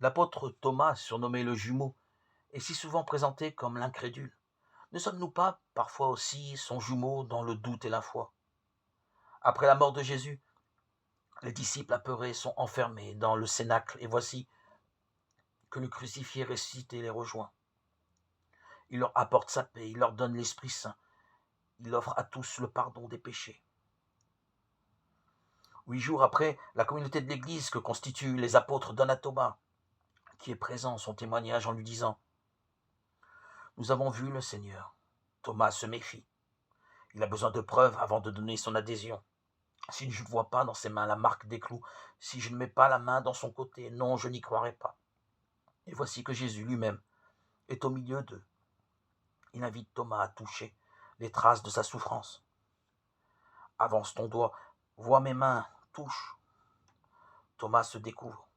L'apôtre Thomas, surnommé le jumeau, est si souvent présenté comme l'incrédule. Ne sommes-nous pas parfois aussi son jumeau dans le doute et la foi? Après la mort de Jésus, les disciples apeurés sont enfermés dans le cénacle et voici que le crucifié ressuscité les rejoint. Il leur apporte sa paix, il leur donne l'Esprit Saint, il offre à tous le pardon des péchés. 8 jours après, la communauté de l'Église que constituent les apôtres donnent à Thomas, qui est présent, son témoignage en lui disant « Nous avons vu le Seigneur ». Thomas se méfie. Il a besoin de preuves avant de donner son adhésion. Si je ne vois pas dans ses mains la marque des clous, si je ne mets pas la main dans son côté, non, je n'y croirai pas. Et voici que Jésus lui-même est au milieu d'eux. Il invite Thomas à toucher les traces de sa souffrance. Avance ton doigt, vois mes mains, touche. Thomas se découvre,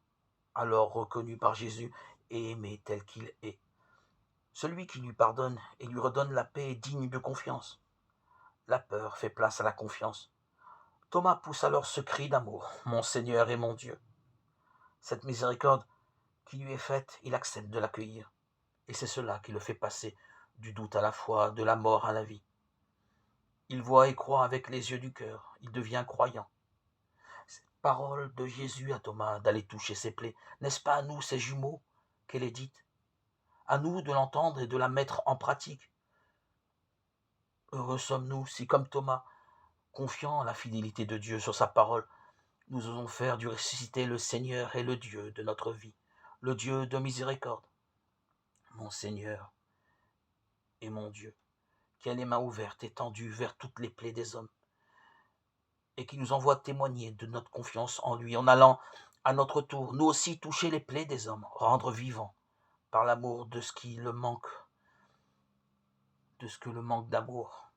alors reconnu par Jésus et aimé tel qu'il est. Celui qui lui pardonne et lui redonne la paix est digne de confiance. La peur fait place à la confiance. Thomas pousse alors ce cri d'amour, « Mon Seigneur et mon Dieu ». Cette miséricorde qui lui est faite, il accepte de l'accueillir. Et c'est cela qui le fait passer du doute à la foi, de la mort à la vie. Il voit et croit avec les yeux du cœur, il devient croyant. Cette parole de Jésus à Thomas d'aller toucher ses plaies, n'est-ce pas à nous, ces jumeaux, qu'elle est dite? À nous de l'entendre et de la mettre en pratique. Heureux sommes-nous si, comme Thomas, confiant à la fidélité de Dieu sur sa parole, nous osons faire du ressuscité le Seigneur et le Dieu de notre vie, le Dieu de miséricorde. Mon Seigneur et mon Dieu, qui a les mains ouvertes étendues vers toutes les plaies des hommes, et qui nous envoie témoigner de notre confiance en lui, en allant, à notre tour, nous aussi toucher les plaies des hommes, rendre vivants, par l'amour de ce qui le manque, de ce que le manque d'amour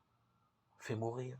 fait mourir.